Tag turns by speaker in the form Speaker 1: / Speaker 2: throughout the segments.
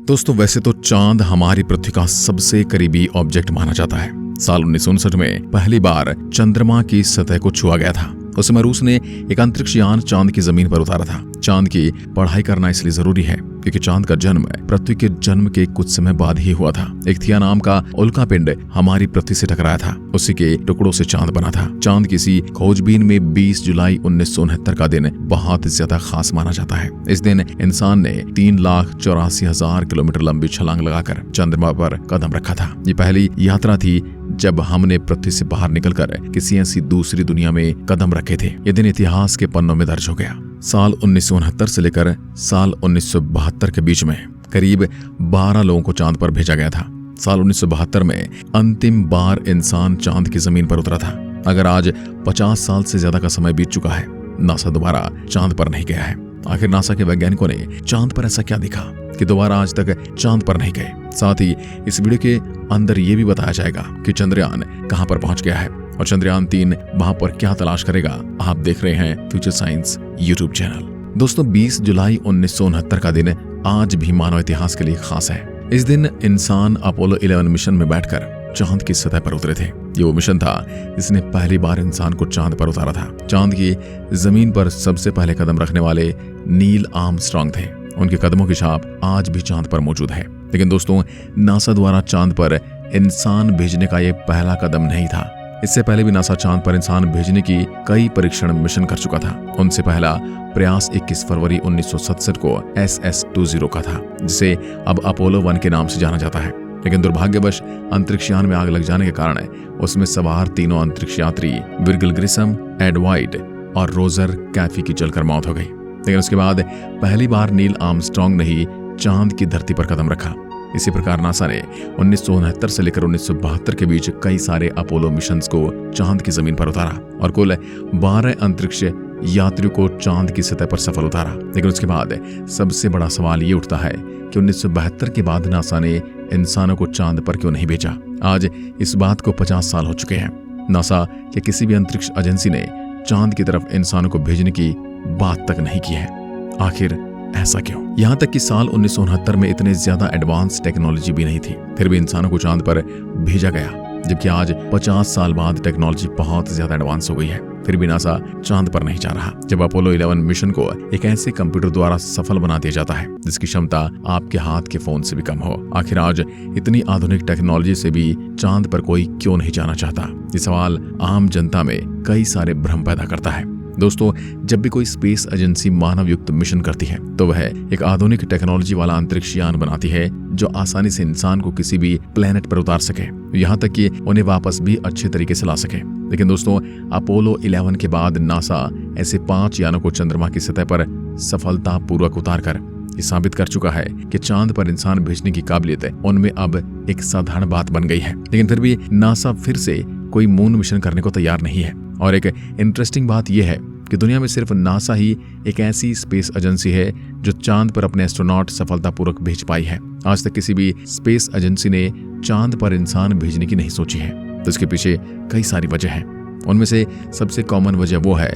Speaker 1: दोस्तों वैसे तो चांद हमारी पृथ्वी का सबसे करीबी ऑब्जेक्ट माना जाता है। साल 1959 में पहली बार चंद्रमा की सतह को छुआ गया था। उस समय रूस ने एक अंतरिक्ष यान चांद की जमीन पर उतारा था। चांद की पढ़ाई करना इसलिए जरूरी है क्योंकि चांद का जन्म पृथ्वी के जन्म के कुछ समय बाद ही हुआ था। एक थिया नाम का उल्का पिंड हमारी पृथ्वी से टकराया था। उसी के टुकड़ों से चांद बना था। चांद किसी खोजबीन में 20 जुलाई 1969 का दिन बहुत ज्यादा खास माना जाता है। इस दिन इंसान ने 3,84,000 किलोमीटर लंबी छलांग लगाकर चंद्रमा पर कदम रखा था। ये पहली यात्रा थी जब हमने पृथ्वी से बाहर निकलकर किसी ऐसी दूसरी दुनिया में कदम रखे थे। ये दिन इतिहास के पन्नों में दर्ज हो गया। साल 1969 से लेकर साल 1972 के बीच में करीब 12 लोगों को चांद पर भेजा गया था। साल 1972 में अंतिम बार इंसान चांद की जमीन पर उतरा था। अगर आज 50 साल से ज्यादा का समय बीत चुका है, नासा दोबारा चांद पर नहीं गया है। आखिर नासा के वैज्ञानिकों ने चांद पर ऐसा क्या दिखा कि दोबारा आज तक चांद पर नहीं गए। साथ ही इस वीडियो के अंदर ये भी बताया जाएगा कि चंद्रयान कहां पर पहुंच गया है और चंद्रयान 3 वहां पर क्या तलाश करेगा। आप देख रहे हैं फ्यूचर साइंस यूट्यूब चैनल। दोस्तों 20 जुलाई 1969 का दिन आज भी मानव इतिहास के लिए खास है। इस दिन इंसान अपोलो 11 मिशन में बैठकर चांद की सतह पर उतरे थे। ये वो मिशन था जिसने पहली बार इंसान को चांद पर उतारा था। चांद की जमीन पर सबसे पहले कदम रखने वाले नील आर्मस्ट्रांग थे। उनके कदमों की छाप आज भी चांद पर मौजूद है। लेकिन दोस्तों नासा द्वारा चांद पर इंसान भेजने का ये पहला कदम नहीं था। इससे पहले भी नासा चांद पर इंसान भेजने की कई परीक्षण मिशन कर चुका था। उनसे पहला प्रयास 21 फरवरी 1967 को SS-20 का था, जिसे अब अपोलो 1 के नाम से जाना जाता है। लेकिन दुर्भाग्यवश अंतरिक्ष यान में आग लग जाने के कारण उसमें सवार तीनों अंतरिक्ष यात्री विर्गिल ग्रिसम, एड वाइट और रोजर कैफी की जलकर मौत हो गई। लेकिन उसके बाद पहली बार नील आर्मस्ट्रांग ने ही चांद की धरती पर कदम रखा। इसी प्रकार नासा ने 1969 से लेकर 1972 के बीच कई सारे अपोलो मिशंस को चांद की जमीन पर उतारा और कुल 12 अंतरिक्ष यात्रियों को चांद की सतह पर सफल उतारा। लेकिन उसके बाद सबसे बड़ा सवाल ये उठता है कि 1972 के बाद नासा ने इंसानों को चांद पर क्यों नहीं भेजा। आज इस बात को 50 साल हो चुके हैं। नासा या किसी भी अंतरिक्ष एजेंसी ने चांद की तरफ इंसानों को भेजने की बात तक नहीं की है। आखिर ऐसा क्यों? यहाँ तक कि साल 1969 में इतने ज्यादा एडवांस टेक्नोलॉजी भी नहीं थी, फिर भी इंसानों को चांद पर भेजा गया। जबकि आज 50 साल बाद टेक्नोलॉजी बहुत ज्यादा एडवांस हो गई है, फिर भी नासा चांद पर नहीं जा रहा। जब अपोलो 11 मिशन को एक ऐसे कंप्यूटर द्वारा सफल बना दिया जाता है जिसकी क्षमता आपके हाथ के फोन से भी कम हो, आखिर आज इतनी आधुनिक टेक्नोलॉजी से भी चांद पर कोई क्यों नहीं जाना चाहता? ये सवाल आम जनता में कई सारे भ्रम पैदा करता है। दोस्तों जब भी कोई स्पेस एजेंसी मानव युक्त मिशन करती है तो वह एक आधुनिक टेक्नोलॉजी वाला अंतरिक्ष यान बनाती है जो आसानी से इंसान को किसी भी प्लेनेट पर उतार सके, यहाँ तक कि उन्हें वापस भी अच्छे तरीके से ला सके। लेकिन दोस्तों अपोलो 11 के बाद नासा ऐसे 5 यानों को चंद्रमा की सतह पर सफलतापूर्वक उतार कर ये साबित कर चुका है कि चांद पर इंसान भेजने की काबिलियत उनमें अब एक साधारण बात बन गई है। लेकिन फिर भी नासा फिर से कोई मून मिशन करने को तैयार नहीं है। और एक इंटरेस्टिंग बात यह है कि दुनिया में सिर्फ नासा ही एक ऐसी स्पेस एजेंसी है जो चांद पर अपने एस्ट्रोनॉट सफलतापूर्वक भेज पाई है। आज तक किसी भी स्पेस एजेंसी ने चांद पर इंसान भेजने की नहीं सोची है। तो इसके पीछे कई सारी वजह हैं। उनमें से सबसे कॉमन वजह वो है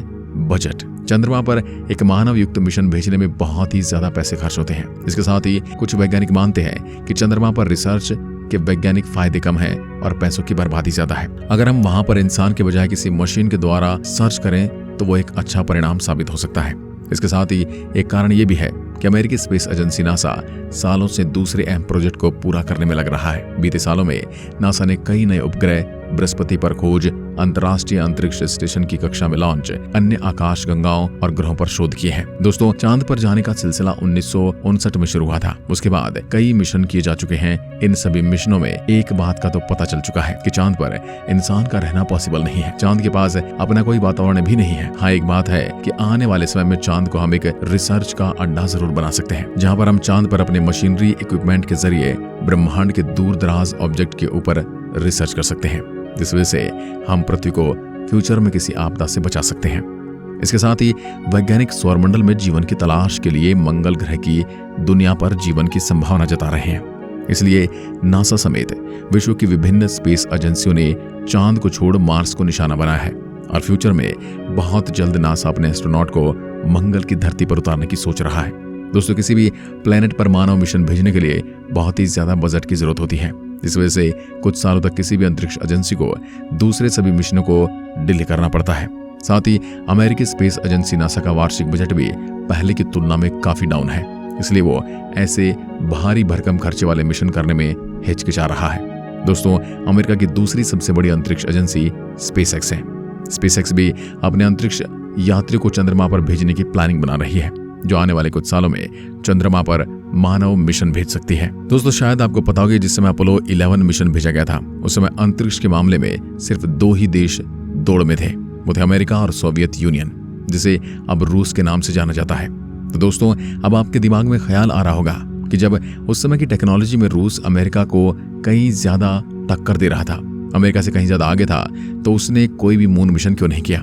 Speaker 1: बजट। चंद्रमा पर एक मानव युक्त मिशन भेजने में बहुत ही ज्यादा पैसे खर्च होते हैं। इसके साथ ही कुछ वैज्ञानिक मानते हैं कि चंद्रमा पर रिसर्च के वैज्ञानिक फायदे कम हैं और पैसों की बर्बादी ज्यादा है। अगर हम वहां पर इंसान के बजाय किसी मशीन के द्वारा सर्च करें तो वो एक अच्छा परिणाम साबित हो सकता है। इसके साथ ही एक कारण ये भी है कि अमेरिकी स्पेस एजेंसी नासा सालों से दूसरे अहम प्रोजेक्ट को पूरा करने में लग रहा है। बीते सालों में नासा ने कई नए उपग्रह, बृहस्पति पर खोज, अंतर्राष्ट्रीय अंतरिक्ष स्टेशन की कक्षा में लॉन्च, अन्य आकाश गंगाओं और ग्रहों पर शोध किए हैं। दोस्तों चांद पर जाने का सिलसिला 1959 में शुरू हुआ था। उसके बाद कई मिशन किए जा चुके हैं। इन सभी मिशनों में एक बात का तो पता चल चुका है कि चांद पर इंसान का रहना पॉसिबल नहीं है। चांद के पास अपना कोई वातावरण भी नहीं है। हाँ एक बात है कि आने वाले समय में चांद को हम एक रिसर्च का अड्डा जरूर बना सकते हैं, जहाँ पर हम चांद पर अपने मशीनरी इक्विपमेंट के जरिए ब्रह्मांड के दूर दराज ऑब्जेक्ट के ऊपर रिसर्च कर सकते हैं, जिस वजह से हम पृथ्वी को फ्यूचर में किसी आपदा से बचा सकते हैं। इसके साथ ही वैज्ञानिक सौरमंडल में जीवन की तलाश के लिए मंगल ग्रह की दुनिया पर जीवन की संभावना जता रहे हैं। इसलिए नासा समेत विश्व की विभिन्न स्पेस एजेंसियों ने चांद को छोड़ मार्स को निशाना बनाया है और फ्यूचर में बहुत जल्द नासा अपने एस्ट्रोनॉट को मंगल की धरती पर उतारने की सोच रहा है। दोस्तों किसी भी प्लेनेट पर मानव मिशन भेजने के लिए बहुत ही ज्यादा बजट की जरूरत होती है। इस वजह से कुछ सालों तक किसी भी अंतरिक्ष एजेंसी को दूसरे सभी मिशनों को डिले करना पड़ता है। साथ ही अमेरिकी स्पेस एजेंसी नासा का वार्षिक बजट भी पहले की तुलना में काफी डाउन है, इसलिए वो ऐसे भारी भरकम खर्चे वाले मिशन करने में हिचकिचा रहा है। दोस्तों अमेरिका की दूसरी सबसे बड़ी अंतरिक्ष एजेंसी स्पेसएक्स है। स्पेसएक्स भी अपने अंतरिक्ष यात्रियों को चंद्रमा पर भेजने की प्लानिंग बना रही है, जो आने वाले कुछ सालों में चंद्रमा पर मानव मिशन भेज सकती है। दोस्तों शायद आपको पता होगा जिस समय अपोलो 11 मिशन भेजा गया था, उस समय अंतरिक्ष के मामले में सिर्फ 2 ही देश दौड़ में थे, वो थे अमेरिका और सोवियत यूनियन, जिसे अब रूस के नाम से जाना जाता है। तो दोस्तों अब आपके दिमाग में ख्याल आ रहा होगा कि जब उस समय की टेक्नोलॉजी में रूस अमेरिका को कहीं ज्यादा टक्कर दे रहा था, अमेरिका से कहीं ज्यादा आगे था, तो उसने कोई भी मून मिशन क्यों नहीं किया।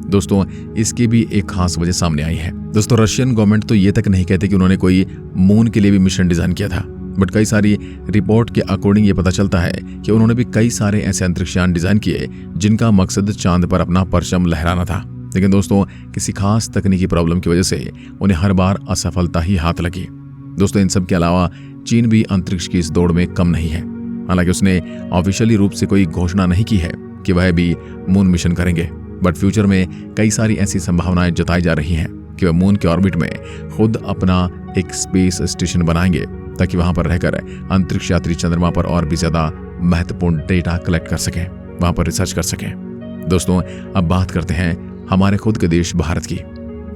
Speaker 1: दोस्तों इसकी भी एक खास वजह सामने आई है। दोस्तों रशियन गवर्नमेंट तो ये तक नहीं कहते कि उन्होंने कोई मून के लिए भी मिशन डिजाइन किया था, बट कई सारी रिपोर्ट के अकॉर्डिंग ये पता चलता है कि उन्होंने भी कई सारे ऐसे अंतरिक्षयान डिजाइन किए जिनका मकसद चांद पर अपना परचम लहराना था। लेकिन दोस्तों किसी खास तकनीकी प्रॉब्लम की वजह से उन्हें हर बार असफलता ही हाथ लगी। दोस्तों इन सब के अलावा चीन भी अंतरिक्ष की इस दौड़ में कम नहीं है। हालांकि उसने ऑफिशियली रूप से कोई घोषणा नहीं की है कि वह भी मून मिशन करेंगे, बट फ्यूचर में कई सारी ऐसी संभावनाएं जताई जा रही हैं कि वह मून के ऑर्बिट में खुद अपना एक स्पेस स्टेशन बनाएंगे, ताकि वहां पर रहकर अंतरिक्ष यात्री चंद्रमा पर और भी ज्यादा महत्वपूर्ण डेटा कलेक्ट कर सकें, वहां पर रिसर्च कर सकें। दोस्तों अब बात करते हैं हमारे खुद के देश भारत की।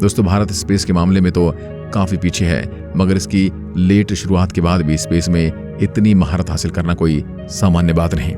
Speaker 1: दोस्तों भारत स्पेस के मामले में तो काफी पीछे है, मगर इसकी लेट शुरुआत के बाद भी स्पेस में इतनी महारत हासिल करना कोई सामान्य बात नहीं।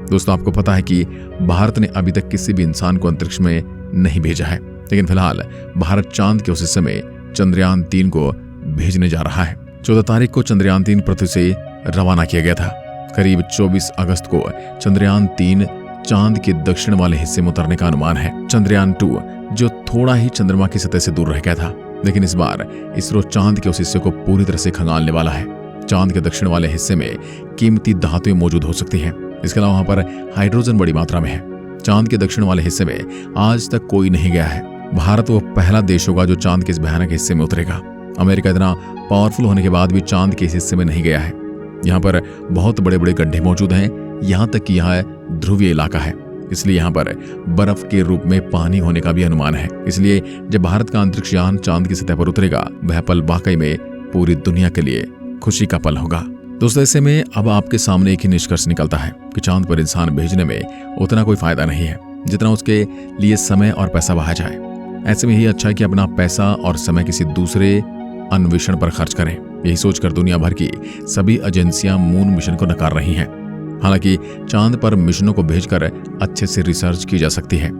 Speaker 1: दोस्तों आपको पता है कि भारत ने अभी तक किसी भी इंसान को अंतरिक्ष में नहीं भेजा है, लेकिन फिलहाल भारत चांद के उस हिस्से में चंद्रयान 3 को भेजने जा रहा है। 14 तारीख को चंद्रयान 3 पृथ्वी से रवाना किया गया था। करीब 24 अगस्त को चंद्रयान 3 चांद के दक्षिण वाले हिस्से में उतरने का अनुमान है। चंद्रयान 2 जो थोड़ा ही चंद्रमा की सतह से दूर रह गया था, लेकिन इस बार इसरो चांद के उस हिस्से को पूरी तरह से खंगालने वाला है। चांद के दक्षिण वाले हिस्से में कीमती धातुएं मौजूद हो सकती हैं। इसके अलावा वहां पर हाइड्रोजन बड़ी मात्रा में है। चांद के दक्षिण वाले हिस्से में आज तक कोई नहीं गया है। भारत वो पहला देश होगा जो चांद के इस भयानक हिस्से में उतरेगा। अमेरिका इतना पावरफुल होने के बाद भी चांद के इस हिस्से में नहीं गया है। यहाँ पर बहुत बड़े बड़े गड्ढे मौजूद हैं, यहाँ तक कि यह ध्रुवीय इलाका है, इसलिए यहाँ पर बर्फ के रूप में पानी होने का भी अनुमान है। इसलिए जब भारत का अंतरिक्ष यान चांद की सतह पर उतरेगा, वह पल वाकई में पूरी दुनिया के लिए खुशी का पल होगा। दोस्तों ऐसे में अब आपके सामने एक ही निष्कर्ष निकलता है कि चांद पर इंसान भेजने में उतना कोई फायदा नहीं है जितना उसके लिए समय और पैसा बहाया जाए। ऐसे में ही अच्छा है कि अपना पैसा और समय किसी दूसरे अन्वेषण पर खर्च करें। यही सोचकर दुनिया भर की सभी एजेंसियां मून मिशन को नकार रही हैं। हालांकि चांद पर मिशनों को भेजकर अच्छे से रिसर्च की जा सकती है,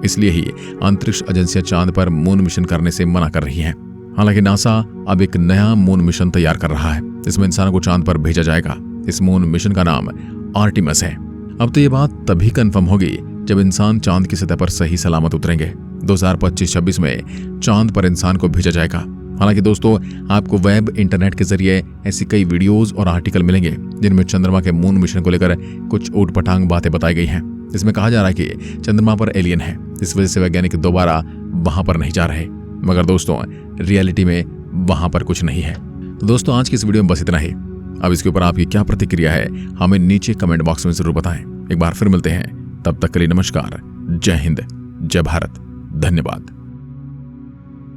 Speaker 1: इसलिए ही अंतरिक्ष एजेंसियां चांद पर मून मिशन करने से मना कर रही हैं। हालांकि नासा अब एक नया मून मिशन तैयार कर रहा है, इसमें इंसानों को चांद पर भेजा जाएगा। इस मून मिशन का नाम आर्टिमस है। अब तो ये बात तभी कंफर्म होगी जब इंसान चांद की सतह पर सही सलामत उतरेंगे। 2025-26 में चांद पर इंसान को भेजा जाएगा। हालांकि दोस्तों आपको वेब इंटरनेट के जरिए ऐसी कई वीडियोस और आर्टिकल मिलेंगे जिनमें चंद्रमा के मून मिशन को लेकर कुछ ऊटपटांग बातें बताई गई हैं। इसमें कहा जा रहा है कि चंद्रमा पर एलियन है, इस वजह से वैज्ञानिक दोबारा वहां पर नहीं जा रहे, मगर दोस्तों रियलिटी में वहां पर कुछ नहीं है। तो दोस्तों आज की इस वीडियो में बस इतना ही। अब इसके ऊपर आपकी क्या प्रतिक्रिया है हमें नीचे कमेंट बॉक्स में जरूर बताएं। एक बार फिर मिलते हैं, तब तक के लिए नमस्कार, जय हिंद, जय भारत, धन्यवाद।